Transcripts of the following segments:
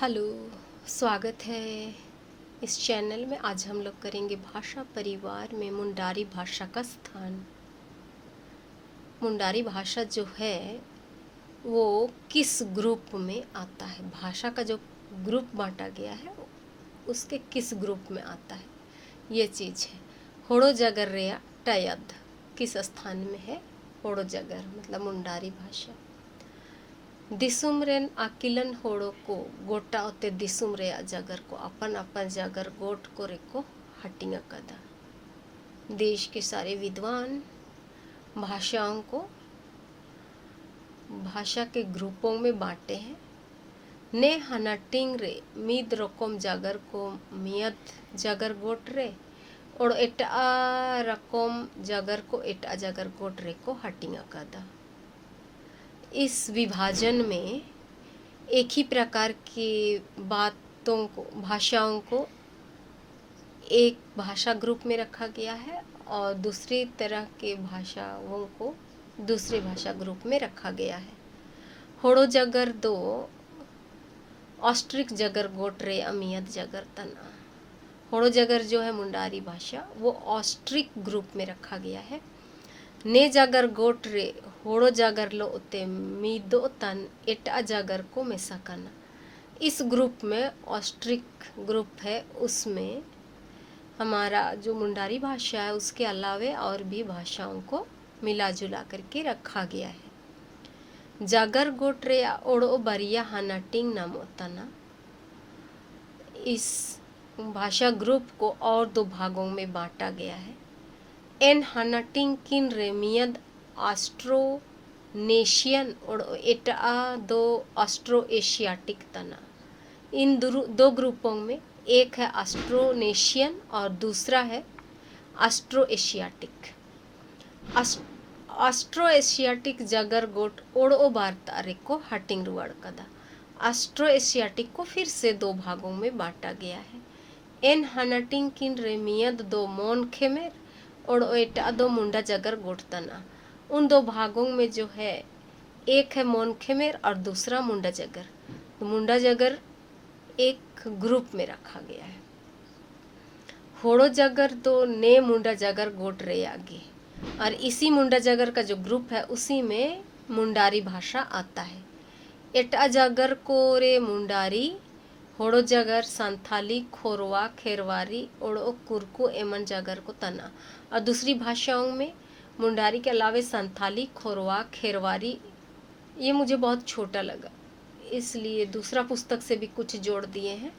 Hello, स्वागत है इस चैनल में। आज हम लोग करेंगे भाषा परिवार में मुंडारी भाषा का स्थान। मुंडारी भाषा जो है वो किस ग्रुप में आता है, भाषा का जो ग्रुप बांटा गया है उसके किस ग्रुप में आता है, ये चीज़ है। होड़ो जगर रेया टयद किस स्थान में है? होड़ो जगर मतलब मुंडारी भाषा। दिसुम रेन आकिलन होड़ो को गोटा ओते दिसुम रे जगर को अपन अपन जगर गोट को रेको हटिंग कदा। देश के सारे विद्वान भाषाओं को भाषा के ग्रुपों में बांटे हैं। ने हनाटिंग रे मीद रकम जगर को मियत जगर गोट रे और एटा रकम जगर को एटा जगर गोट रे को हटिंग कदा। इस विभाजन में एक ही प्रकार की बातों को, भाषाओं को एक भाषा ग्रुप में रखा गया है और दूसरी तरह के भाषाओं को दूसरे भाषा ग्रुप में रखा गया है। होड़ो जगर दो ऑस्ट्रिक जगर गोटरे अमियत जगर तना। होड़ो जगर जो है मुंडारी भाषा वो ऑस्ट्रिक ग्रुप में रखा गया है। ने जागर गोट रे होड़ो जागर लो उते मीदो तन एटा जागर को मेसा करना। इस ग्रुप में ऑस्ट्रिक ग्रुप है, उसमें हमारा जो मुंडारी भाषा है उसके अलावे और भी भाषाओं को मिला जुला करके रखा गया है। जागर गोट रे ओड़ो बरिया हानाटिंग नाम तना। इस भाषा ग्रुप को और दो भागों में बांटा गया है। एन हनाटिंग किन रेमियद ऑस्ट्रोनेशियन और एटा दो ऑस्ट्रो एशियाटिक तना। इन दो ग्रुपों में एक है ऑस्ट्रोनेशियन और दूसरा है ऑस्ट्रो एशियाटिक। ऑस्ट्रो एशियाटिक जगर गोट ओड़ो बार्तारे को हटिंग रुआड़ कदा। ऑस्ट्रो एशियाटिक को फिर से दो भागों में बांटा गया है। एन हनाटिंग किन रेमियद दो मोन खेमेर और एटा दो मुंडा जगर गोटतना। उन दो भागों में जो है एक है मोन खेमेर और दूसरा मुंडा जगर। तो मुंडा जगर एक ग्रुप में रखा गया है। होड़ो जगर तो ने मुंडा जगर गोट रे आगे, और इसी मुंडा जगर का जो ग्रुप है उसी में मुंडारी भाषा आता है। एटा जगर को रे मुंडारी, होड़ो जगर संथाली, खोरवा, खेरवारी, ओड़ो कुरकू एमन जगर को तना। और दूसरी भाषाओं में मुंडारी के अलावे संथाली, खोरवा, खेरवारी, ये मुझे बहुत छोटा लगा इसलिए दूसरा पुस्तक से भी कुछ जोड़ दिए हैं।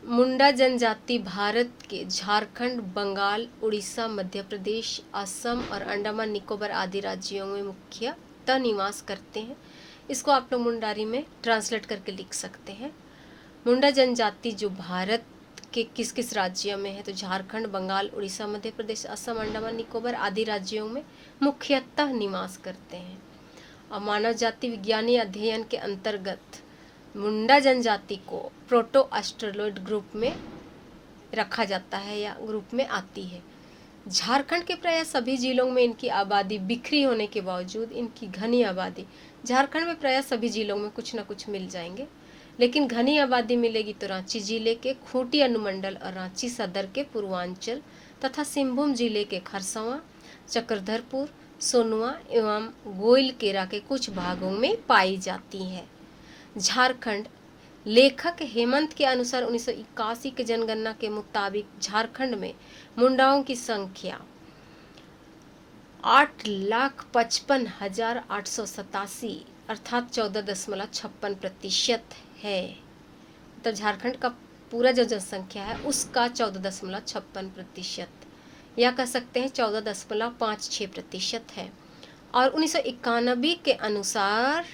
मुंडा जनजाति भारत के झारखंड, बंगाल, उड़ीसा, मध्य प्रदेश, असम और अंडमान निकोबार आदि राज्यों में मुख्यतः निवास करते हैं। इसको आप लोग मुंडारी में ट्रांसलेट करके लिख सकते हैं। मुंडा जनजाति जो भारत के किस किस राज्य में है, तो झारखंड, बंगाल, उड़ीसा, मध्य प्रदेश, असम, अंडमान निकोबार आदि राज्यों में मुख्यतः निवास करते हैं। और मानव जाति विज्ञानी अध्ययन के अंतर्गत मुंडा जनजाति को प्रोटो ऑस्ट्रेलोइड ग्रुप में रखा जाता है या ग्रुप में आती है। झारखंड के प्राय सभी जिलों में इनकी आबादी बिखरी होने के बावजूद इनकी घनी आबादी, झारखंड में प्राय सभी जिलों में कुछ न कुछ मिल जाएंगे, लेकिन घनी आबादी मिलेगी तो रांची जिले के खूंटी अनुमंडल और रांची सदर के पूर्वांचल तथा सिंहभूम जिले के खरसवां, चक्रधरपुर, सोनुआ एवं गोइलकेरा के कुछ भागों में पाई जाती है। झारखंड लेखक हेमंत के अनुसार 1981 के जनगणना के मुताबिक झारखंड में मुंडाओं की संख्या 8,55,887 अर्थात 14.56% है। तो झारखंड का पूरा जो जनसंख्या है उसका 14.56% या कह सकते हैं 14.56% है। और 1991 के अनुसार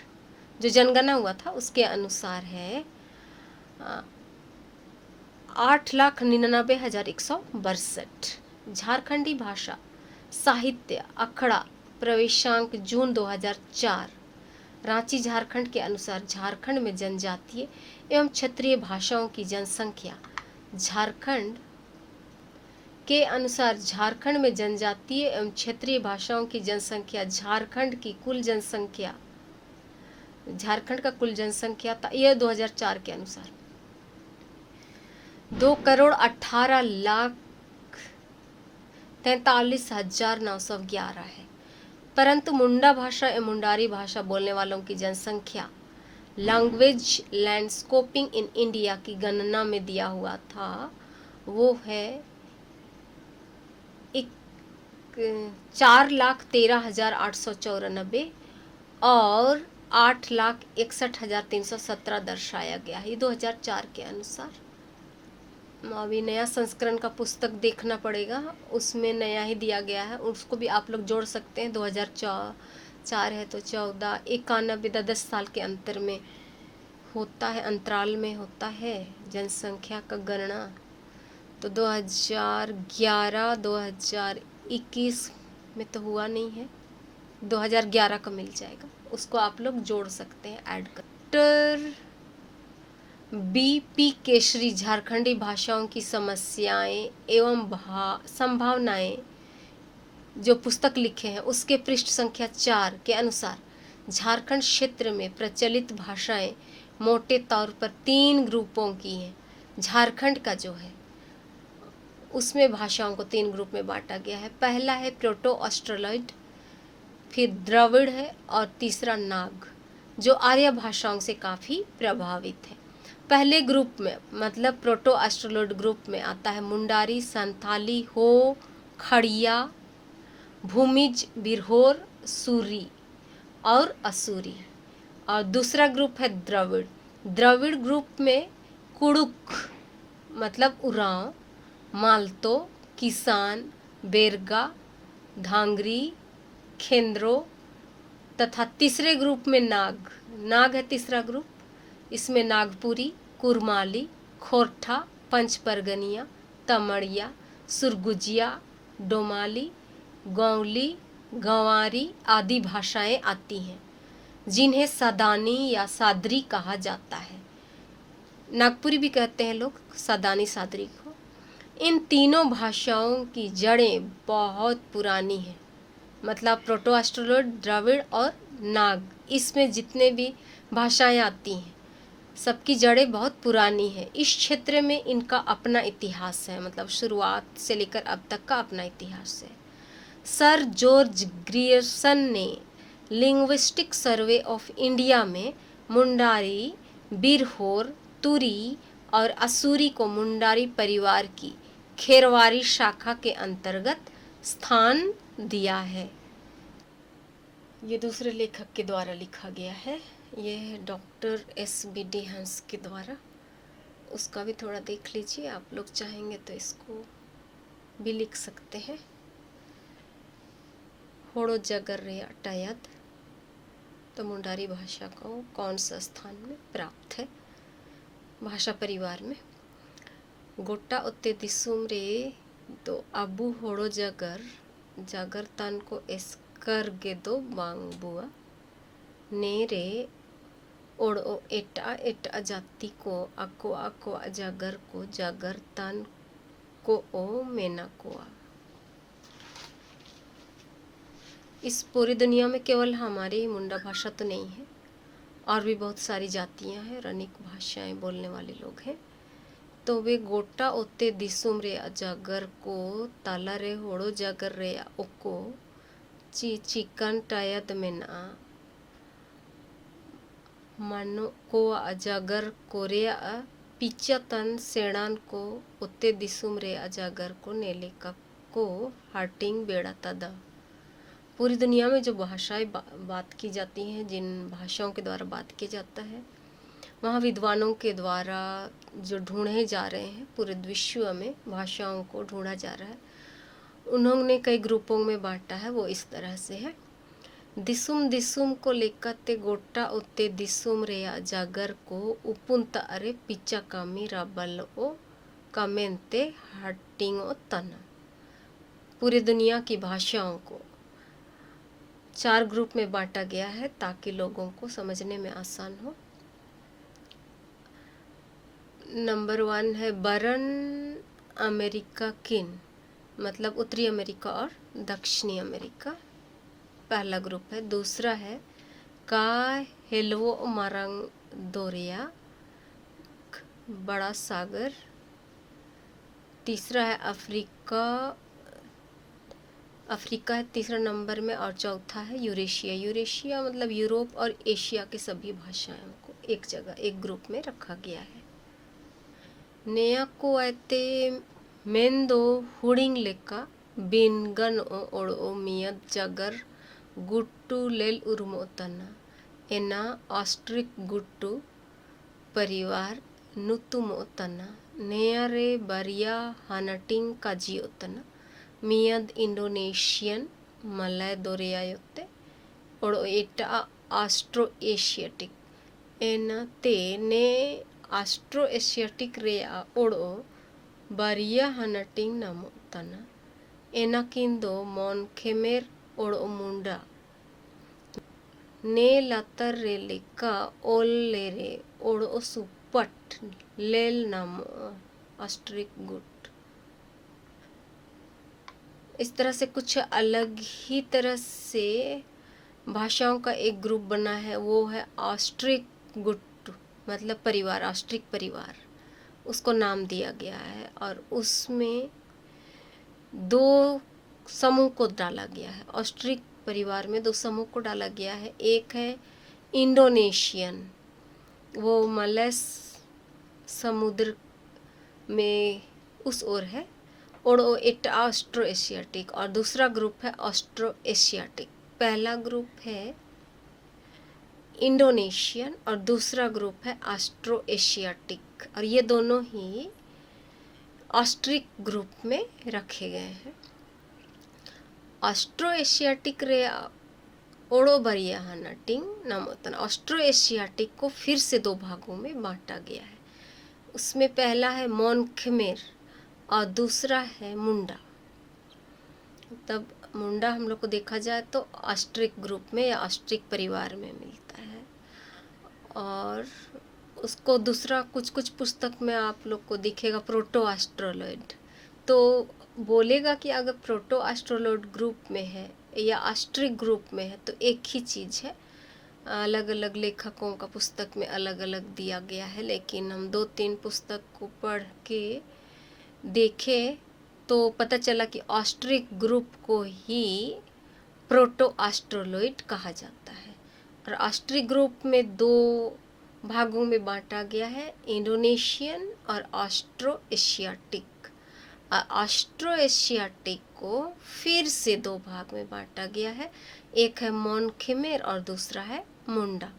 जो जनगणना हुआ था उसके अनुसार है 8,99,162। झारखंडी भाषा साहित्य अखड़ा प्रवेशांक जून 2004। रांची झारखंड के अनुसार झारखंड में जनजातीय एवं क्षेत्रीय भाषाओं की जनसंख्या, झारखंड के अनुसार झारखंड में जनजातीय एवं क्षेत्रीय भाषाओं की जनसंख्या झारखंड की कुल जनसंख्या झारखंड का कुल जनसंख्या था, यह 2004 के अनुसार 2,18,43,911 है। परंतु मुंडा भाषा एवं मुंडारी भाषा बोलने वालों की जनसंख्या लैंग्वेज लैंडस्केपिंग इन इंडिया की गणना में दिया हुआ था, वो है 4,13,894 और 8,61,317 दर्शाया गया है। ये 2004 के अनुसार। अभी नया संस्करण का पुस्तक देखना पड़ेगा, उसमें नया ही दिया गया है, उसको भी आप लोग जोड़ सकते हैं। 2004 है तो 14, 91, 10 साल के अंतर में होता है, अंतराल में होता है जनसंख्या का गणना। तो 2011, 2021 में तो हुआ नहीं है, 2011 का मिल जाएगा, उसको आप लोग जोड़ सकते हैं, ऐड कर। Doctor B.P. केशरी झारखंडी भाषाओं की समस्याएं एवं संभावनाएं जो पुस्तक लिखे हैं, उसके पृष्ठ संख्या 4 के अनुसार झारखंड क्षेत्र में प्रचलित भाषाएं मोटे तौर पर 3 ग्रुपों की हैं। झारखंड का जो है उसमें भाषाओं को 3 ग्रुप में बांटा गया है। पहला है प्रोटो ऑस्ट्रोलॉइड, फिर द्रविड़ है, और तीसरा नाग, जो आर्य भाषाओं से काफ़ी प्रभावित है। पहले ग्रुप में मतलब प्रोटो ऑस्ट्रोलॉइड ग्रुप में आता है मुंडारी, संथाली, हो, खड़िया, भूमिज, बिरहोर, सूरी और असुरी। और दूसरा ग्रुप है द्रविड़। द्रविड़ ग्रुप में कुड़ुक मतलब उरांव, मालतो, किसान, बेरगा, धांगरी, खेंद्रो तथा तीसरे ग्रुप में नाग है तीसरा ग्रुप। इसमें नागपुरी, कुरमाली, खोरठा, पंचपरगनिया, तमड़िया, सुरगुजिया, डोमाली, गौली, गंवारी आदि भाषाएं आती हैं, जिन्हें सदानी या सादरी कहा जाता है। नागपुरी भी कहते हैं लोग, सदानी सादरी को। इन तीनों भाषाओं की जड़ें बहुत पुरानी हैं, मतलब प्रोटो ऑस्ट्रोलॉइड, द्रविड़ और नाग, इसमें जितने भी भाषाएं आती हैं सबकी जड़ें बहुत पुरानी है। इस क्षेत्र में इनका अपना इतिहास है, मतलब शुरुआत से लेकर अब तक का अपना इतिहास है। सर जॉर्ज ग्रियर्सन ने लिंग्विस्टिक सर्वे ऑफ इंडिया में मुंडारी, बिरहोर, तुरी और असुरी को मुंडारी परिवार की खेरवारी शाखा के अंतर्गत स्थान दिया है। ये दूसरे लेखक के द्वारा लिखा गया है, ये है डॉक्टर S.B.D. हंस के द्वारा। उसका भी थोड़ा देख लीजिए, आप लोग चाहेंगे तो इसको भी लिख सकते हैं। होड़ो जगर रे अटायद तो मुंडारी भाषा को कौन सा स्थान में प्राप्त है भाषा परिवार में। गोटा उत्ते दिसुम रे तो अबू होड़ो जगर तन को एस्कर गे दो बांग बुआ नेरे ओड़ो एटा जाति को अको जागर को जागर तन को ओ मेना कोआ। इस पूरी दुनिया में केवल हमारी ही मुंडा भाषा तो नहीं है, और भी बहुत सारी जातियां हैं और अनेक भाषाएं बोलने वाले लोग हैं। तो वे गोटा ओते दिसुम रे जागर को ताला रे होड़ो जागर रे ओको चिकन टायद मेना मानो को अजागर कोरिया पिचा तन सेड़ान को उत्ते दिसुम रे अजागर को नेलेका को हार्टिंग बेड़ा तदा। पूरी दुनिया में जो भाषाएं बात की जाती हैं, जिन भाषाओं के द्वारा बात किया जाता है, वहाँ विद्वानों के द्वारा जो ढूंढे जा रहे हैं, पूरे विश्व में भाषाओं को ढूंढा जा रहा है, उन्होंने कई ग्रुपों में बांटा है। वो इस तरह से है। दिसुम को लेकर गोटा उत्ते दिसुम रे जागर को उपुंता अरे पिचा कामी राबल ओ कामेंते हटिंगो तना। पूरी दुनिया की भाषाओं को 4 ग्रुप में बांटा गया है ताकि लोगों को समझने में आसान हो। नंबर 1 है बरन अमेरिका किन, मतलब उत्तरी अमेरिका और दक्षिणी अमेरिका, पहला ग्रुप है। दूसरा है का हेलवो मारंग दोरिया, बड़ा सागर। तीसरा है अफ्रीका, अफ्रीका है तीसरा नंबर में, और चौथा है यूरेशिया। यूरेशिया मतलब यूरोप और एशिया के सभी भाषाओं को एक जगह एक ग्रुप में रखा गया है। नेया को आते मेंदो हुडिंग लेका बिनगन ओड़ो मियद जगर गुट्टू लेल उर्मोतना एना ऑस्ट्रिक गुट्टू परिवार नुतुमोतना नेया रे बरिया हानटिंग काजियोतना मियद इंडोनेशियन मलय दोरियायोते ओड़ो एटा ऑस्ट्रो एशियाटिक एना ते ने ऑस्ट्रो एशियाटिक रेया ओड़ो बरिया हानटिंग नामोतना एना किंदो मॉन खेमेर ओड़ो मुंडा ने लातर रे लेका ओल ले रे ओड़ो सुपट लेल नाम ऑस्ट्रिक गुट। इस तरह से कुछ अलग ही तरह से भाषाओं का एक ग्रुप बना है, वो है ऑस्ट्रिक गुट, मतलब परिवार, ऑस्ट्रिक परिवार उसको नाम दिया गया है। और उसमें दो समूह को डाला गया है। ऑस्ट्रिक परिवार में दो समूह को डाला गया है। एक है इंडोनेशियन, वो मलय समुद्र में उस ओर है, और इट ऑस्ट्रो एशियाटिक। और दूसरा ग्रुप है ऑस्ट्रो एशियाटिक। पहला ग्रुप है इंडोनेशियन और दूसरा ग्रुप है ऑस्ट्रो एशियाटिक, और ये दोनों ही ऑस्ट्रिक ग्रुप में रखे गए हैं। ऑस्ट्रो एशियाटिक रे ओड़ो बरिया हानटिंग नामोतन। ऑस्ट्रो एशियाटिक को फिर से दो भागों में बांटा गया है। उसमें पहला है मॉन खेमेर और दूसरा है मुंडा। तब मुंडा हम लोग को देखा जाए तो ऑस्ट्रिक ग्रुप में या ऑस्ट्रिक परिवार में मिलता है। और उसको दूसरा कुछ कुछ पुस्तक में आप लोग को दिखेगा प्रोटो ऑस्ट्रोलॉइड, तो बोलेगा कि अगर प्रोटो ऑस्ट्रोलॉइड ग्रुप में है या ऑस्ट्रिक ग्रुप में है तो एक ही चीज़ है। अलग अलग लेखकों का पुस्तक में अलग अलग दिया गया है, लेकिन हम 2-3 पुस्तक को पढ़ के देखे तो पता चला कि ऑस्ट्रिक ग्रुप को ही प्रोटो ऑस्ट्रोलॉइड कहा जाता है। और ऑस्ट्रिक ग्रुप में दो भागों में बांटा गया है, इंडोनेशियन और ऑस्ट्रो एशियाटिक। ऑस्ट्रो एशियाटिक को फिर से दो भाग में बांटा गया है, एक है मॉन खेमेर और दूसरा है मुंडा।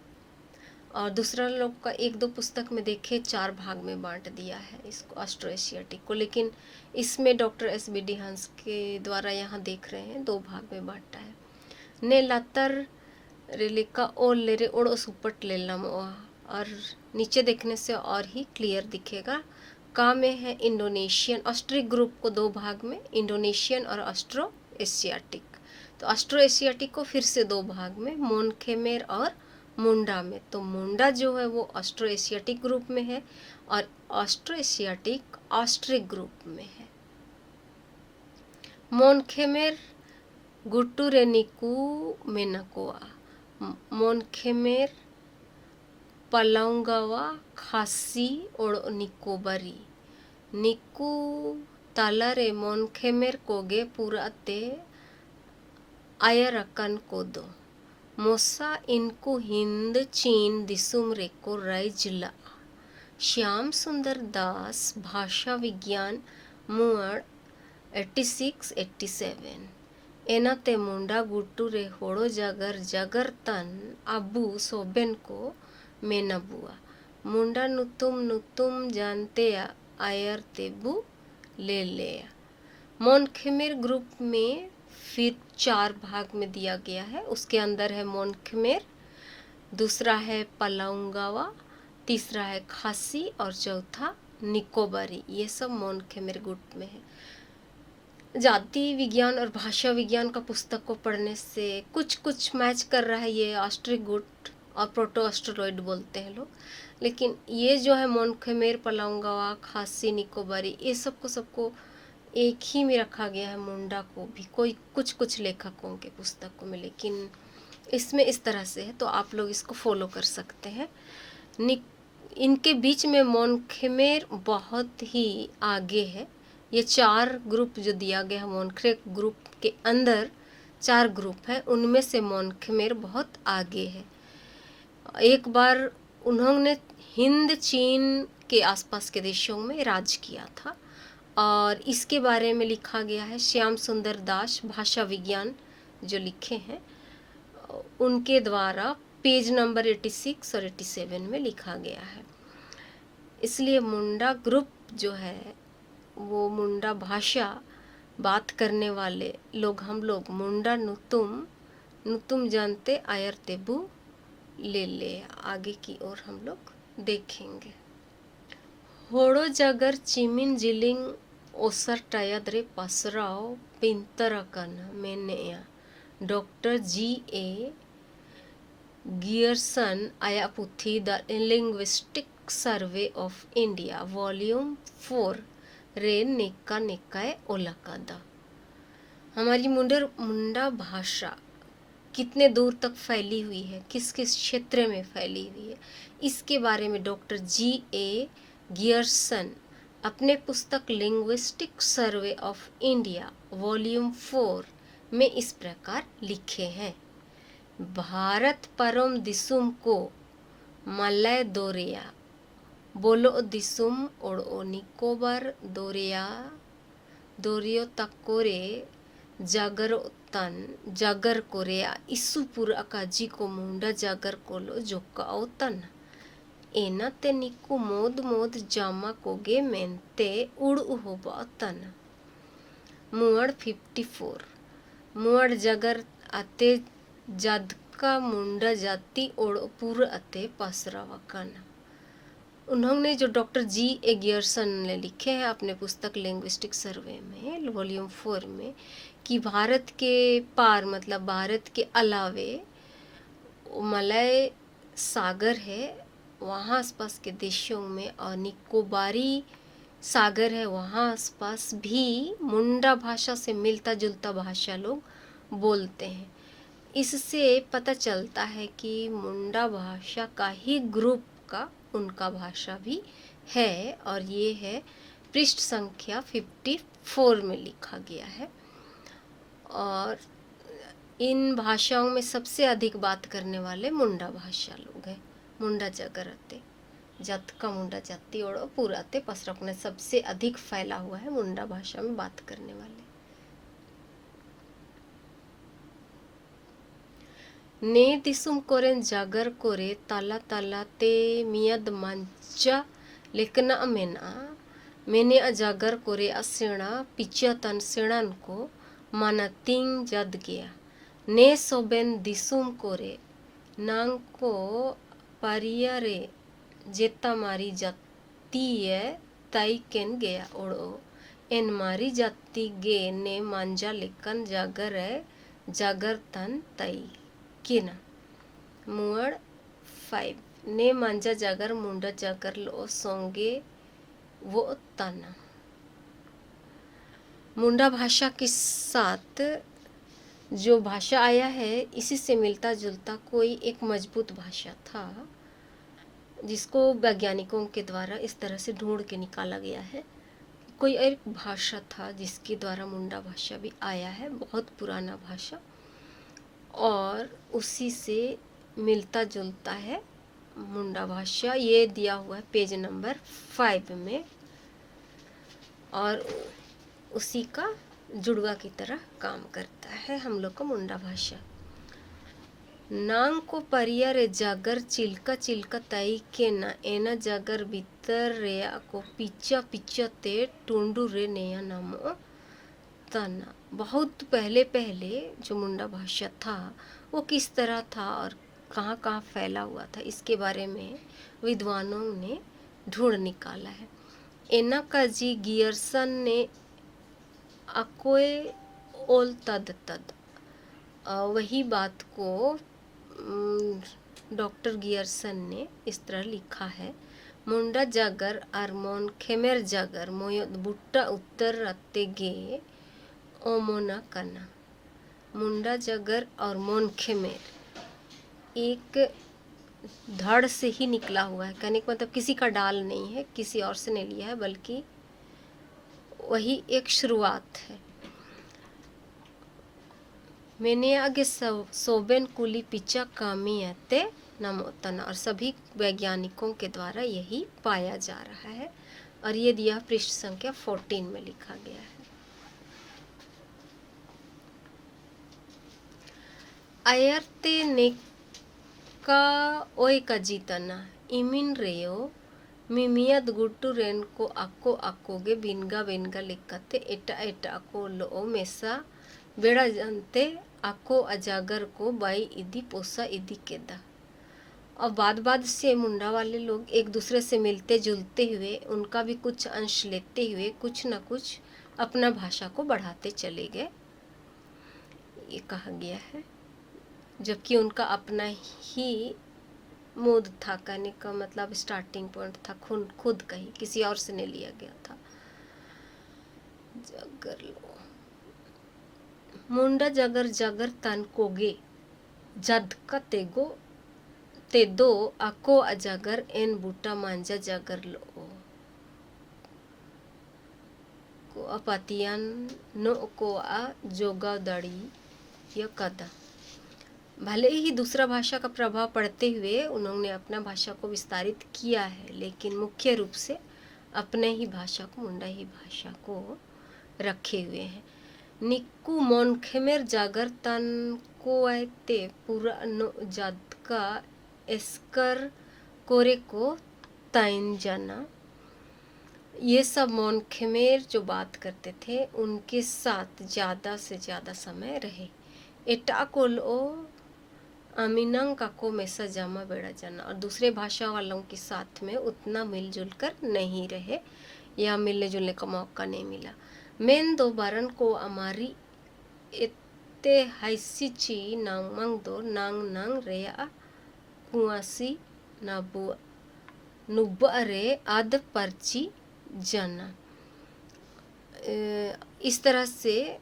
और दूसरा लोग का 1-2 पुस्तक में देखे 4 भाग में बांट दिया है इसको ऑस्ट्रो एशियाटिक को, लेकिन इसमें डॉक्टर एस.बी.डी. हंस के द्वारा यहाँ देख रहे हैं 2 भाग में बांटा है। ने लातर रेलिका ओ लेरे ओड़ो सुपट लेलम, और नीचे देखने से और ही क्लियर दिखेगा। का में है इंडोनेशियन, ऑस्ट्रिक ग्रुप को 2 भाग में, इंडोनेशियन और ऑस्ट्रो एशियाटिक। तो ऑस्ट्रो एशियाटिक को फिर से 2 भाग में, मॉन खेमेर और मुंडा में। तो मुंडा जो है वो ऑस्ट्रो एशियाटिक ग्रुप में है और ऑस्ट्रो एशियाटिक ऑस्ट्रिक ग्रुप में है। मॉन खेमेर गुट्टू रेनिकू मेनाकोआ, मॉन खेमेर पलाउंगावा खासी और निकोबारी निकू तालारे मॉन खेमेर कोगे पुराते आयरकन कोदो मोसा इनको हिंद चीन दिसुम रेको राय जिला। श्याम सुंदर दास भाषा विज्ञान मुआड़ 86-87 एनाते मुंडा गुट्टू रे होड़ो जगर जगर तन अबू सोबेन को मेनाबुआ मुंडा नुतुम जानते आयर तेबू ले लिया। मॉन खेमेर ग्रुप में फिर 4 भाग में दिया गया है। उसके अंदर है मॉन खेमेर, दूसरा है पलाउंगावा, तीसरा है खासी और चौथा निकोबारी। ये सब मॉन खेमेर ग्रुप में है। जाति विज्ञान और भाषा विज्ञान का पुस्तक को पढ़ने से कुछ कुछ मैच कर रहा है, ये ऑस्ट्रिक गुट और प्रोटो ऑस्ट्रोलॉइड बोलते हैं लोग, लेकिन ये जो है मॉन खेमेर पलाउंगावा खासी निकोबारी ये सबको एक ही में रखा गया है। मुंडा को भी कोई कुछ कुछ लेखकों के पुस्तकों में, लेकिन इसमें इस तरह से है, तो आप लोग इसको फॉलो कर सकते हैं। इनके बीच में मोन खेमेर बहुत ही आगे है। ये 4 ग्रुप जो दिया गया है, मोनख्रे ग्रुप के अंदर 4 ग्रुप हैं, उनमें से मोन खेमेर बहुत आगे है। एक बार उन्होंने हिंद चीन के आसपास के देशों में राज किया था, और इसके बारे में लिखा गया है श्याम सुंदर दास भाषा विज्ञान जो लिखे हैं उनके द्वारा पेज नंबर 86 और 87 में लिखा गया है। इसलिए मुंडा ग्रुप जो है वो मुंडा भाषा बात करने वाले लोग, हम लोग मुंडा नुतुम जानते आयर तेबू ले आगे की ओर हम लोग देखेंगे। होड़ो जगर चिमिन जिलिंग ओसर टायद्रे पसराव पिंतरकन मेनेया डॉक्टर G.A. गियर्सन आया पुथी the linguistic survey of India volume 4 रे निकाय ओलकादा। हमारी मुंडा भाषा कितने दूर तक फैली हुई है, किस किस क्षेत्र में फैली हुई है, इसके बारे में डॉक्टर G.A. गियर्सन अपने पुस्तक linguistic survey of India volume 4 में इस प्रकार लिखे हैं। भारत परम दिसुम को मलय दोरिया बोलो दिसुम ओड़ो निकोबार दोरियो तकोरे जागर कोरेया इसूपुर अकाजी को मुंडा जागर कोलो जोका औतन एना ते निकु मोद जामा कोगे मेंते उड़ होबा तन। मुअड़ 54 मुअड़ जगर अते जदका मुंडा जाति ओड़पुर अते पसरावकन। उन्होंने जो डॉक्टर G.A. गियर्सन ने लिखे हैं अपने पुस्तक लिंग्विस्टिक सर्वे में वॉल्यूम 4 में कि भारत के पार मतलब भारत के अलावे मलय सागर है, वहाँ आसपास के देशों में, और निकोबारी सागर है, वहाँ आसपास भी मुंडा भाषा से मिलता जुलता भाषा लोग बोलते हैं। इससे पता चलता है कि मुंडा भाषा का ही ग्रुप का उनका भाषा भी है, और ये है पृष्ठ संख्या 54 में लिखा गया है। और इन भाषाओं में सबसे अधिक बात करने वाले मुंडा भाषा लोग हैं। मुंडा जगरते जत का मुंडा जाति और पूराते पसरकने सबसे अधिक फैला हुआ है मुंडा भाषा में बात करने वाले। ने दिसुम कोरेन जागर कोरे ताला ते मियद मंचा लेकना मैंने अजागर कोरे असेणा पिचा तन सेणन को माना तिंग जद गया ने सोबेन दिसुम कोरे नांग को परियरे जेता मारी जाती है ताई केन गया ओड़ो एन मारी जाती गे ने मांजा लेकन जागर तन ताई किना। मुअड़ 5 ने मांजा जागर मुंडा जागर लो सोंगे वो तना। मुंडा भाषा के साथ जो भाषा आया है इसी से मिलता जुलता कोई एक मजबूत भाषा था जिसको वैज्ञानिकों के द्वारा इस तरह से ढूंढ के निकाला गया है। कोई एक भाषा था जिसके द्वारा मुंडा भाषा भी आया है, बहुत पुराना भाषा, और उसी से मिलता जुलता है मुंडा भाषा। ये दिया हुआ है पेज नंबर 5 में, और उसी का जुड़वा की तरह काम करता है हम लोग का मुंडा भाषा। नांग को परिया रे जागर चिल्का तई के ना एना जागर भीतर रे को पिचा ते टूंडू रे नया नामो तना। बहुत पहले जो मुंडा भाषा था वो किस तरह था और कहाँ फैला हुआ था, इसके बारे में विद्वानों ने ढूंढ निकाला है। एना का जी गियर्सन ने अकोए ओल तद वही बात को डॉक्टर गियर्सन ने इस तरह लिखा है। मुंडा जागर और मोन खेमेर जागर मोयद बुट्टा उत्तर रत्ते गे ओमोना कना। मुंडा जागर और मोन खेमेर एक धड़ से ही निकला हुआ है। कहने का मतलब किसी का डाल नहीं है, किसी और से नहीं लिया है, बल्कि वही एक शुरुआत है। मैंने आगे सोबेन कुली पिचा कामी आते नमोतना, और सभी वैज्ञानिकों के द्वारा यही पाया जा रहा है। और ये दिया पृष्ठ संख्या 14 में लिखा गया है। आयरते नेका ओय का जीतना इमिन रेयो मिमियाद गुट्टू रेन को आकोगे बिनगा बिनगा लिखते एटा एटा को लो मेसा बेड़ा जानते आको अजागर को बाई इदी पोसा इदी केदा। और बाद से मुंडा वाले लोग एक दूसरे से मिलते जुलते हुए, उनका भी कुछ अंश लेते हुए कुछ न कुछ अपना भाषा को बढ़ाते चले गए, ये कहा गया है। जबकि उनका अपना ही मूड था, कहने का मतलब स्टार्टिंग पॉइंट था खुद का ही, किसी और से नहीं लिया गया था। जगर लो मुंडा जगर जगर तन कोगे जद का ते दो आको अजागर एन बूटा मांजा जगर लो को अपतियान नो को आ जोगा दड़ी या कदा। भले ही दूसरा भाषा का प्रभाव पड़ते हुए उन्होंने अपना भाषा को विस्तारित किया है, लेकिन मुख्य रूप से अपने ही भाषा को, मुंडा ही भाषा को रखे हुए हैं। निक्कू मोनखेमेर जागर तन को आते पूरा नो जाद का एस्कर कोरे को ताइन जाना। ये सब मोनखेमेर जो बात करते थे उनके साथ ज़्यादा से ज़्यादा समय रहे। एटा को लो अमीनंग का को मैसा जामा बेड़ा जाना, और दूसरे भाषा वालों के साथ में उतना मिलजुल कर नहीं रहे या मिलने जुलने का मौका नहीं मिला। मेन दो बारन को हमारी इत्ते हाइसिची नांगमंग दो नांग नांग रेया कुआसी नुब्बा रे आद पर्ची जाना। इस तरह से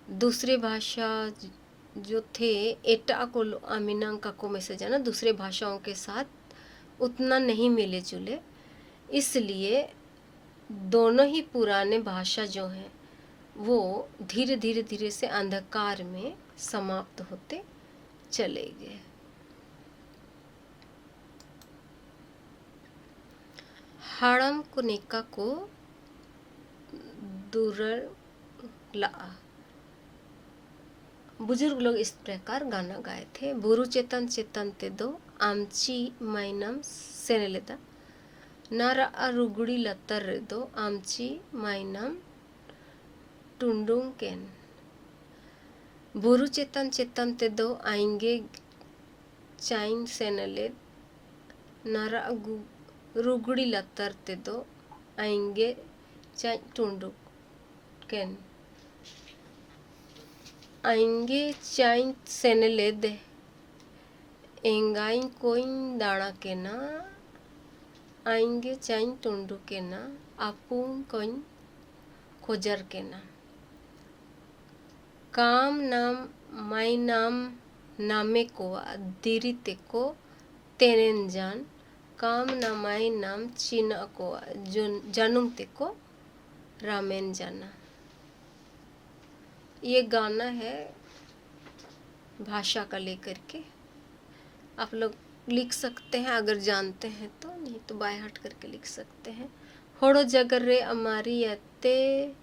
दूसरे भाषा जो थे एटा को अमीनंग का को मैसेज है ना, दूसरे भाषाओं के साथ उतना नहीं मिले जुले, इसलिए दोनों ही पुराने भाषा जो हैं वो धीरे धीरे से अंधकार में समाप्त होते चले गए। हाड़म को नेका को दूर ला। बुजुर्ग लोग इस प्रकार गाना गाए थे। बुरु चेतन चेतन ते दो आमची माइनम सेनेलेदा नारा रुगुड़ी लतर दो आमची माइनम टुंडुंग केन। बुरु चेतन चेतन ते दो आएंगे चाइन सेनेले नारा रुगुड़ी लतर ते दो आएंगे चाइन टुंडुंग केन। आएंगे चाइन सेनेले दे एंगाइन कोइन दाड़ा के ना आएंगे चाइन टुंडू के ना आपुन कोइन खोजर के ना। काम नाम माई नाम नामे को दिरी ते को तेनेन जान काम नामाई नाम चीना को जनुम ते को रामेन जाना। ये गाना है भाषा का लेकर के, आप लोग लिख सकते हैं अगर जानते हैं तो, नहीं तो बाय हार्ट करके लिख सकते हैं। होड़ो जगर रे अमारी यते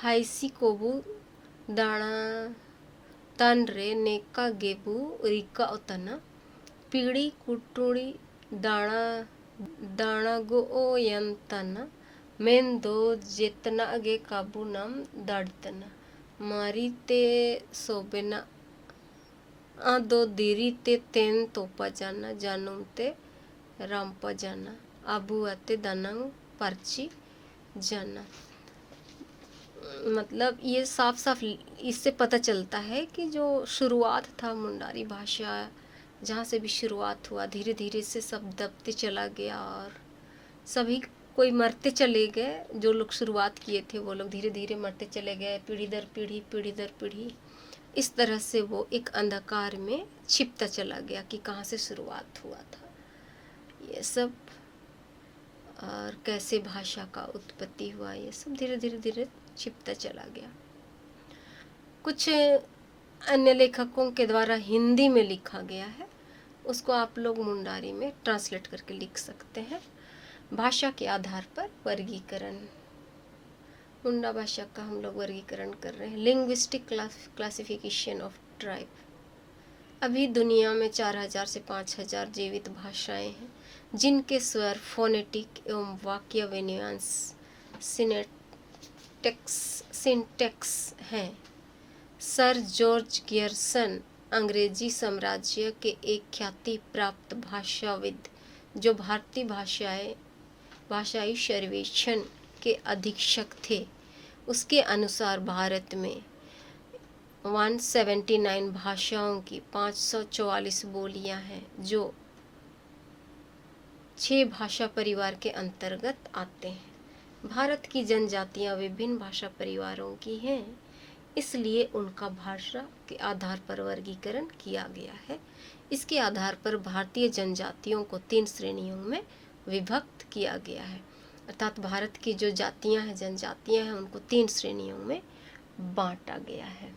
हाइसी कोबू दाना तन रे नेका गेबू रिका उतना पीड़ी कुटुड़ी दाना दाना गो ओ यंतना मेन दो जितना अगे काबू नाम दाड़तना मारी ते सोबेना आ दो दीरी ते तेन तोपा जाना जानूम ते रामपा जाना आबू आते दानंग पर्ची जाना। मतलब ये साफ साफ इससे पता चलता है कि जो शुरुआत था मुंडारी भाषा, जहाँ से भी शुरुआत हुआ धीरे धीरे से सब दबते चला गया और सभी कोई मरते चले गए। जो लोग शुरुआत किए थे वो लोग धीरे धीरे मरते चले गए, पीढ़ी दर पीढ़ी इस तरह से वो एक अंधकार में छिपता चला गया कि कहाँ से शुरुआत हुआ था ये सब, और कैसे भाषा का उत्पत्ति हुआ, ये सब धीरे धीरे धीरे छिपता चला गया। कुछ अन्य लेखकों के द्वारा हिंदी में लिखा गया है, उसको आप लोग मुंडारी में ट्रांसलेट करके लिख सकते हैं। भाषा के आधार पर वर्गीकरण, मुंडा भाषा का हम लोग वर्गीकरण कर रहे हैं। Linguistic classification of tribe. अभी दुनिया में 4000 से 5000 जीवित भाषाएं हैं जिनके स्वर, फोनेटिक एवं वाक्य विन्यास, सिंटैक्स हैं। सर जॉर्ज गियर्सन अंग्रेजी साम्राज्य के एक ख्याति प्राप्त भाषाविद जो भारतीय भाषाई सर्वेक्षण के अधीक्षक थे, उसके अनुसार भारत में 179 भाषाओं की 544 बोलियां हैं जो 6 भाषा परिवार के अंतर्गत आते हैं। भारत की जनजातियां विभिन्न भाषा परिवारों की हैं, इसलिए उनका भाषा के आधार पर वर्गीकरण किया गया है। इसके आधार पर भारतीय जनजातियों को 3 श्रेणियों में विभक्त किया गया है, अर्थात भारत की जो जातियां हैं, जनजातियां हैं, उनको 3 श्रेणियों में बांटा गया है।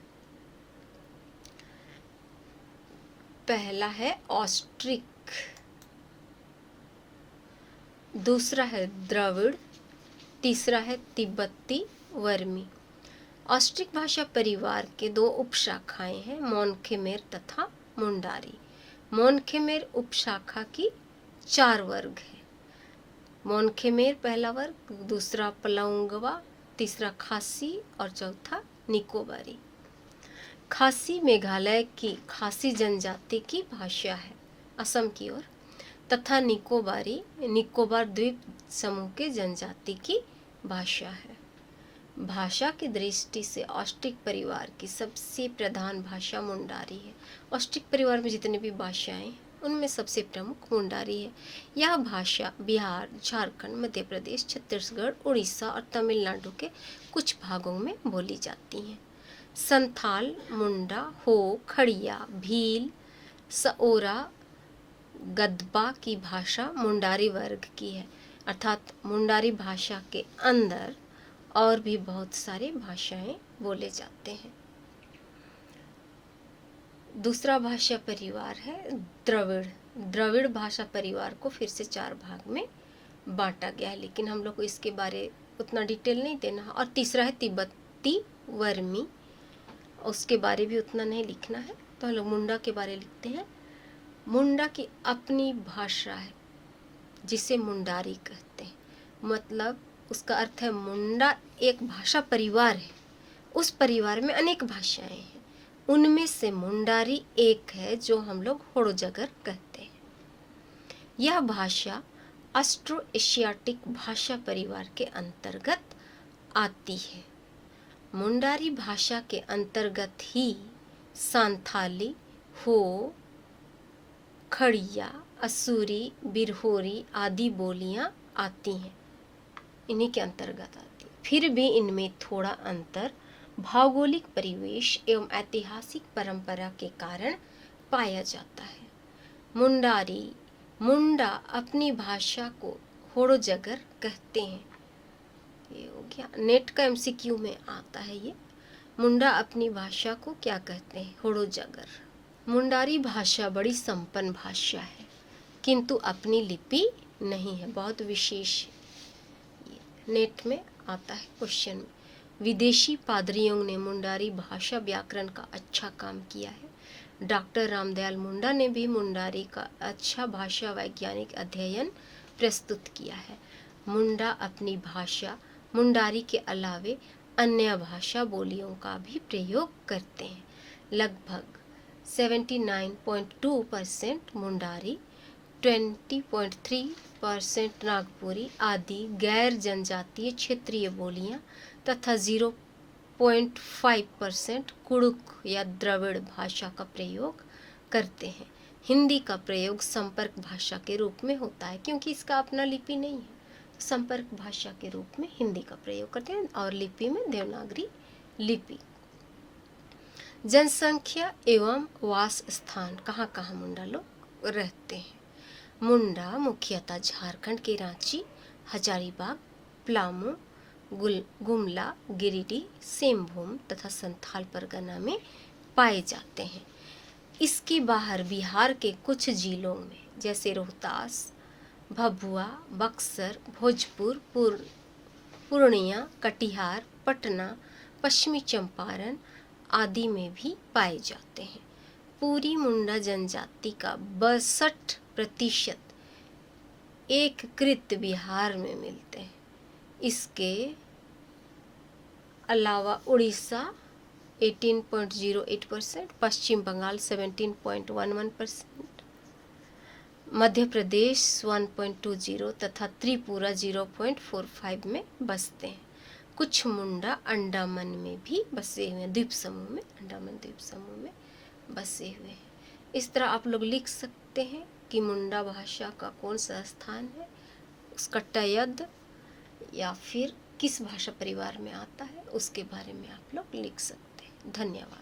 पहला है ऑस्ट्रिक, दूसरा है द्रविड़, तीसरा है तिब्बती वर्मी। ऑस्ट्रिक भाषा परिवार के 2 उपशाखाएं हैं, मोन खेमेर तथा मुंडारी। मोन खेमेर उपशाखा की 4 वर्ग है। मोन खेमेर पहला वर्ग, दूसरा पलाउंगवा, तीसरा खासी और चौथा निकोबारी। खासी मेघालय की खासी जनजाति की भाषा है, असम की ओर, तथा निकोबारी निकोबार द्वीप समूह के जनजाति की भाषा है। भाषा की दृष्टि से ऑस्ट्रिक परिवार की सबसे प्रधान भाषा मुंडारी है। ऑस्ट्रिक परिवार में जितनी भी भाषाएं, उनमें सबसे प्रमुख मुंडारी है। यह भाषा बिहार, झारखंड, मध्य प्रदेश, छत्तीसगढ़, उड़ीसा और तमिलनाडु के कुछ भागों में बोली जाती हैं। संथाल, मुंडा, हो, खड़िया, भील, सओरा, गदबा की भाषा मुंडारी वर्ग की है, अर्थात मुंडारी भाषा के अंदर और भी बहुत सारी भाषाएं बोले जाते हैं। दूसरा भाषा परिवार है द्रविड़। द्रविड़ भाषा परिवार को फिर से 4 भाग में बांटा गया है, लेकिन हम लोग को इसके बारे उतना डिटेल नहीं देना। और तीसरा है तिब्बती वर्मी, उसके बारे भी उतना नहीं लिखना है, तो हम लोग मुंडा के बारे लिखते हैं। मुंडा की अपनी भाषा है जिसे मुंडारी कहते हैं, मतलब उसका अर्थ है मुंडा एक भाषा परिवार है, उस परिवार में अनेक भाषाएं हैं, उनमें से मुंडारी एक है जो हम लोग होड़ोजगर कहते हैं। यह भाषा ऑस्ट्रो एशियाटिक भाषा परिवार के अंतर्गत आती है। मुंडारी भाषा के अंतर्गत ही सांथाली, हो, खड़िया, असूरी, बिरहोरी आदि बोलियां आती हैं, इन्हीं के अंतर्गत आती है। फिर भी इनमें थोड़ा अंतर भौगोलिक परिवेश एवं ऐतिहासिक परंपरा के कारण पाया जाता है। मुंडा अपनी भाषा को होड़ोजगर कहते हैं। ये हो गया, नेट का MCQ में आता है ये। मुंडा अपनी भाषा को क्या कहते हैं? होड़ोजगर। मुंडारी भाषा बड़ी संपन्न भाषा है, किंतु अपनी लिपि नहीं है, बहुत विशेष। नेट में आता है क्वेश्चन में। विदेशी पादरियों ने मुंडारी भाषा व्याकरण का अच्छा काम किया है। डॉक्टर रामदयाल मुंडा ने भी मुंडारी का अच्छा भाषा वैज्ञानिक अध्ययन प्रस्तुत किया है। मुंडा अपनी भाषा मुंडारी के अलावे अन्य भाषा बोलियों का भी प्रयोग करते हैं। लगभग 79.2% मुंडारी, 20.3% नागपुरी आदि गैर जनजातीय क्षेत्रीय बोलियां तथा 0.5% कुड़ुक या द्रविड़ भाषा का प्रयोग करते हैं। हिंदी का प्रयोग संपर्क भाषा के रूप में होता है, क्योंकि इसका अपना लिपि नहीं है, संपर्क भाषा के रूप में हिंदी का प्रयोग करते हैं, और लिपि में देवनागरी लिपि। जनसंख्या एवं वास स्थान, कहाँ कहाँ मुंडा लोग रहते हैं। मुंडा मुख्यतः झारखंड के रांची, हजारीबाग, पलामू, गुमला, गिरिडीह, सिंहभूम तथा संथाल परगना में पाए जाते हैं। इसके बाहर बिहार के कुछ जिलों में जैसे रोहतास, भभुआ, बक्सर, भोजपुर, पूर्णिया, कटिहार, पटना, पश्चिमी चंपारण आदि में भी पाए जाते हैं। पूरी मुंडा जनजाति का 62% एकीकृत बिहार में मिलते हैं। इसके अलावा उड़ीसा 18.08%, पश्चिम बंगाल 17.11%, मध्य प्रदेश 1.20 तथा त्रिपुरा 0.45 में बसते हैं। कुछ मुंडा अंडमान में भी बसे हुए हैं, द्वीप समूह में, अंडमान द्वीप समूह में बसे हुए हैं। इस तरह आप लोग लिख सकते हैं कि मुंडा भाषा का कौन सा स्थान है, उसका टयद या फिर किस भाषा परिवार में आता है, उसके बारे में आप लोग लिख सकते हैं। धन्यवाद।